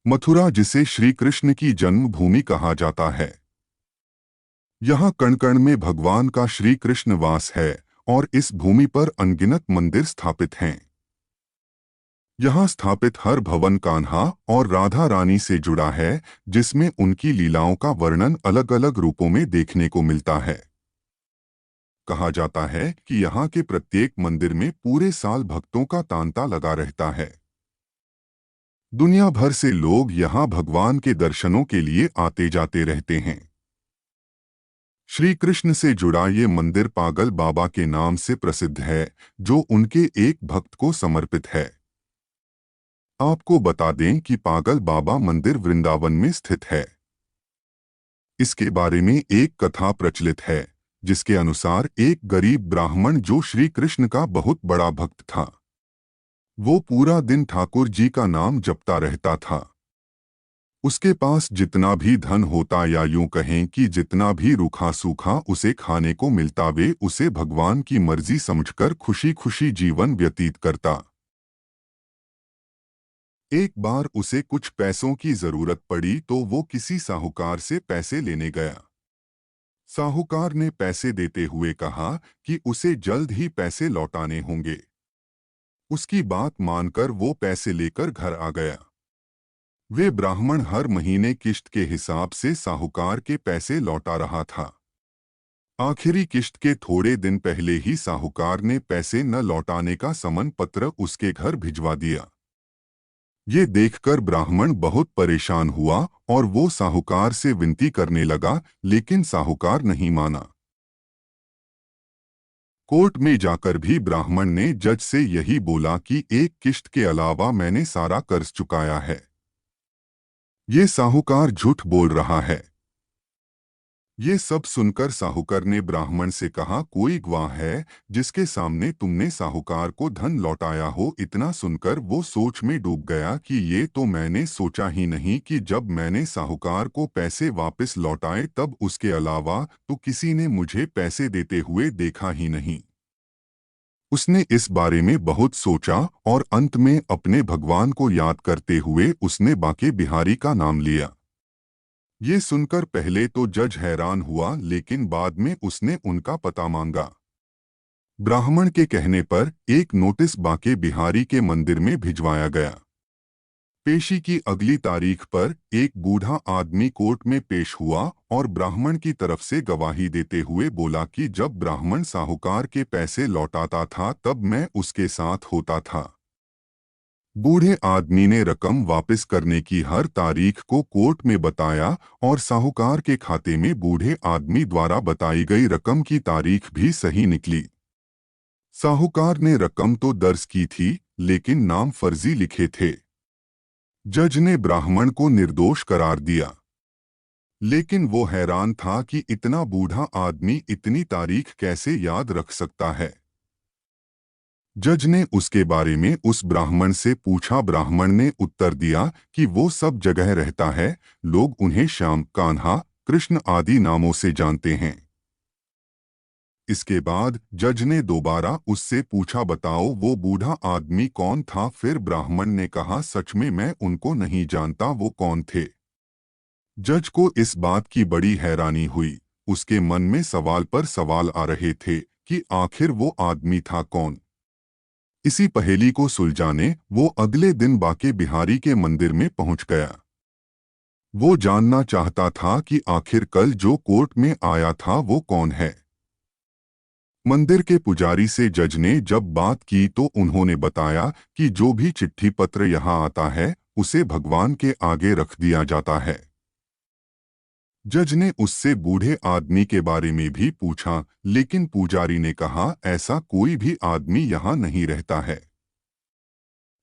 मथुरा, जिसे श्री कृष्ण की जन्मभूमि कहा जाता है। यहाँ कण कण में भगवान का श्री कृष्ण वास है और इस भूमि पर अनगिनत मंदिर स्थापित हैं। यहाँ स्थापित हर भवन कान्हा और राधा रानी से जुड़ा है, जिसमें उनकी लीलाओं का वर्णन अलग अलग रूपों में देखने को मिलता है। कहा जाता है कि यहाँ के प्रत्येक मंदिर में पूरे साल भक्तों का तांता लगा रहता है। दुनिया भर से लोग यहाँ भगवान के दर्शनों के लिए आते जाते रहते हैं। श्री कृष्ण से जुड़ा ये मंदिर पागल बाबा के नाम से प्रसिद्ध है, जो उनके एक भक्त को समर्पित है। आपको बता दें कि पागल बाबा मंदिर वृंदावन में स्थित है। इसके बारे में एक कथा प्रचलित है, जिसके अनुसार एक गरीब ब्राह्मण जो श्री कृष्ण का बहुत बड़ा भक्त था, वो पूरा दिन ठाकुर जी का नाम जपता रहता था। उसके पास जितना भी धन होता, या यूं कहें कि जितना भी रूखा सूखा उसे खाने को मिलता, वे उसे भगवान की मर्जी समझकर खुशी खुशी जीवन व्यतीत करता। एक बार उसे कुछ पैसों की जरूरत पड़ी तो वो किसी साहूकार से पैसे लेने गया। साहूकार ने पैसे देते हुए कहा कि उसे जल्द ही पैसे लौटाने होंगे। उसकी बात मानकर वो पैसे लेकर घर आ गया। वे ब्राह्मण हर महीने किश्त के हिसाब से साहूकार के पैसे लौटा रहा था। आखिरी किश्त के थोड़े दिन पहले ही साहूकार ने पैसे न लौटाने का समन पत्र उसके घर भिजवा दिया। ये देखकर ब्राह्मण बहुत परेशान हुआ और वो साहूकार से विनती करने लगा, लेकिन साहूकार नहीं माना। कोर्ट में जाकर भी ब्राह्मण ने जज से यही बोला कि एक किश्त के अलावा मैंने सारा कर्ज चुकाया है। ये साहूकार झूठ बोल रहा है। ये सब सुनकर साहूकार ने ब्राह्मण से कहा, कोई गवाह है जिसके सामने तुमने साहूकार को धन लौटाया हो? इतना सुनकर वो सोच में डूब गया कि ये तो मैंने सोचा ही नहीं कि जब मैंने साहूकार को पैसे वापस लौटाए तब उसके अलावा तो किसी ने मुझे पैसे देते हुए देखा ही नहीं। उसने इस बारे में बहुत सोचा और अंत में अपने भगवान को याद करते हुए उसने बांके बिहारी का नाम लिया। ये सुनकर पहले तो जज हैरान हुआ, लेकिन बाद में उसने उनका पता मांगा। ब्राह्मण के कहने पर एक नोटिस बांके बिहारी के मंदिर में भिजवाया गया। पेशी की अगली तारीख पर एक बूढ़ा आदमी कोर्ट में पेश हुआ और ब्राह्मण की तरफ से गवाही देते हुए बोला कि जब ब्राह्मण साहूकार के पैसे लौटाता था तब मैं उसके साथ होता था। बूढ़े आदमी ने रकम वापस करने की हर तारीख को कोर्ट में बताया और साहूकार के खाते में बूढ़े आदमी द्वारा बताई गई रकम की तारीख भी सही निकली। साहूकार ने रकम तो दर्ज की थी, लेकिन नाम फर्जी लिखे थे। जज ने ब्राह्मण को निर्दोष करार दिया, लेकिन वो हैरान था कि इतना बूढ़ा आदमी इतनी तारीख कैसे याद रख सकता है। जज ने उसके बारे में उस ब्राह्मण से पूछा। ब्राह्मण ने उत्तर दिया कि वो सब जगह रहता है, लोग उन्हें श्याम, कान्हा, कृष्ण आदि नामों से जानते हैं। इसके बाद जज ने दोबारा उससे पूछा, बताओ वो बूढ़ा आदमी कौन था? फिर ब्राह्मण ने कहा, सच में मैं उनको नहीं जानता, वो कौन थे? जज को इस बात की बड़ी हैरानी हुई। उसके मन में सवाल पर सवाल आ रहे थे कि आखिर वो आदमी था कौन। इसी पहेली को सुलझाने वो अगले दिन बांके बिहारी के मंदिर में पहुंच गया। वो जानना चाहता था कि आखिर कल जो कोर्ट में आया था वो कौन है। मंदिर के पुजारी से जज ने जब बात की तो उन्होंने बताया कि जो भी चिट्ठी पत्र यहाँ आता है उसे भगवान के आगे रख दिया जाता है। जज ने उससे बूढ़े आदमी के बारे में भी पूछा, लेकिन पुजारी ने कहा, ऐसा कोई भी आदमी यहाँ नहीं रहता है।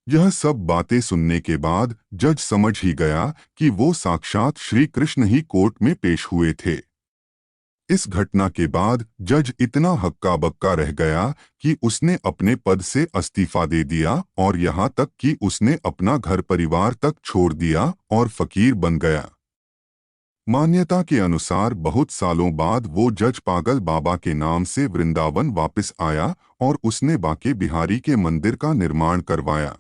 यह सब बातें सुनने के बाद जज समझ ही गया कि वो साक्षात श्री कृष्ण ही कोर्ट में पेश हुए थे। इस घटना के बाद जज इतना हक्का बक्का रह गया कि उसने अपने पद से इस्तीफा दे दिया और यहाँ तक कि उसने अपना घर परिवार तक छोड़ दिया और फकीर बन गया। मान्यता के अनुसार बहुत सालों बाद वो जज पागल बाबा के नाम से वृंदावन वापस आया और उसने बांके बिहारी के मंदिर का निर्माण करवाया।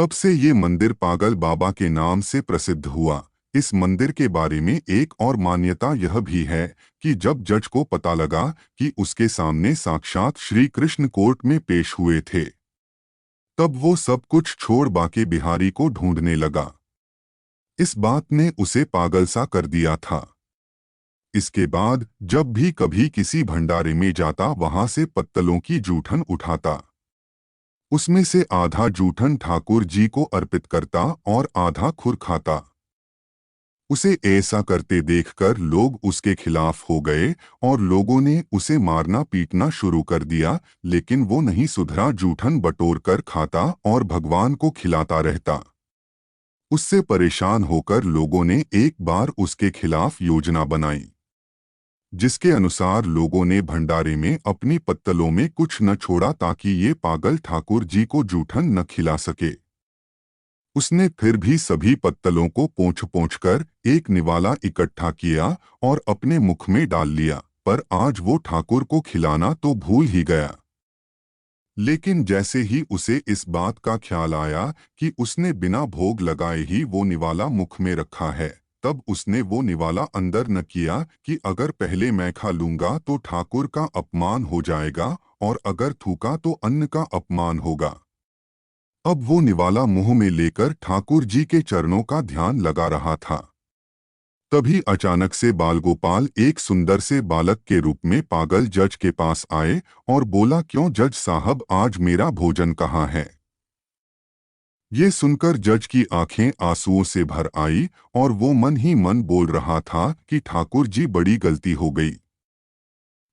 तब से ये मंदिर पागल बाबा के नाम से प्रसिद्ध हुआ। इस मंदिर के बारे में एक और मान्यता यह भी है कि जब जज को पता लगा कि उसके सामने साक्षात श्री कृष्ण कोर्ट में पेश हुए थे, तब वो सब कुछ छोड़ बाके बिहारी को ढूंढने लगा। इस बात ने उसे पागल सा कर दिया था। इसके बाद जब भी कभी किसी भंडारे में जाता, वहां से पत्तलों की जूठन उठाता। उसमें से आधा जूठन ठाकुर जी को अर्पित करता और आधा खुर खाता। उसे ऐसा करते देखकर लोग उसके खिलाफ हो गए और लोगों ने उसे मारना पीटना शुरू कर दिया, लेकिन वो नहीं सुधरा। जूठन बटोर कर खाता और भगवान को खिलाता रहता। उससे परेशान होकर लोगों ने एक बार उसके खिलाफ योजना बनाई, जिसके अनुसार लोगों ने भंडारे में अपनी पत्तलों में कुछ न छोड़ा ताकि ये पागल ठाकुर जी को जूठन न खिला सके। उसने फिर भी सभी पत्तलों को पोंछ पोंछ कर एक निवाला इकट्ठा किया और अपने मुख में डाल लिया, पर आज वो ठाकुर को खिलाना तो भूल ही गया। लेकिन जैसे ही उसे इस बात का ख्याल आया कि उसने बिना भोग लगाए ही वो निवाला मुख में रखा है, तब उसने वो निवाला अंदर न किया कि अगर पहले मैं खा लूंगा तो ठाकुर का अपमान हो जाएगा, और अगर थूका तो अन्न का अपमान होगा। अब वो निवाला मुंह में लेकर ठाकुर जी के चरणों का ध्यान लगा रहा था। तभी अचानक से बालगोपाल एक सुंदर से बालक के रूप में पागल जज के पास आए और बोला, क्यों जज साहब, आज मेरा भोजन कहाँ है? ये सुनकर जज की आंखें आंसुओं से भर आई और वो मन ही मन बोल रहा था कि ठाकुर जी, बड़ी गलती हो गई,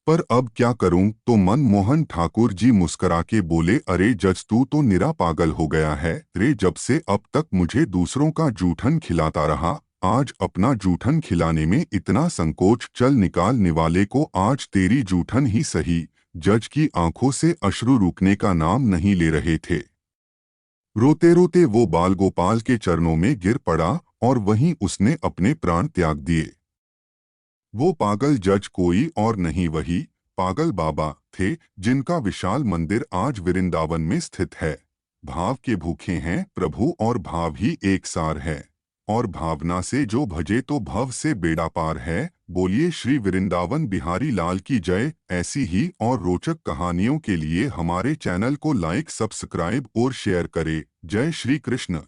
पर अब क्या करूं? तो मनमोहन ठाकुर जी मुस्करा के बोले, अरे जज, तू तो निरा पागल हो गया है रे। जब से अब तक मुझे दूसरों का जूठन खिलाता रहा, आज अपना जूठन खिलाने में इतना संकोच। चल निकाल निवाले को, आज तेरी जूठन ही सही। जज की आंखों से अश्रु रुकने का नाम नहीं ले रहे थे। रोते रोते वो बालगोपाल के चरणों में गिर पड़ा और वहीं उसने अपने प्राण त्याग दिए। वो पागल जज कोई और नहीं, वही पागल बाबा थे, जिनका विशाल मंदिर आज वृंदावन में स्थित है। भाव के भूखे हैं प्रभु और भाव ही एक सार है, और भावना से जो भजे तो भव से बेड़ा पार है। बोलिए श्री वृंदावन बिहारी लाल की जय। ऐसी ही और रोचक कहानियों के लिए हमारे चैनल को लाइक, सब्सक्राइब और शेयर करें। जय श्री कृष्ण।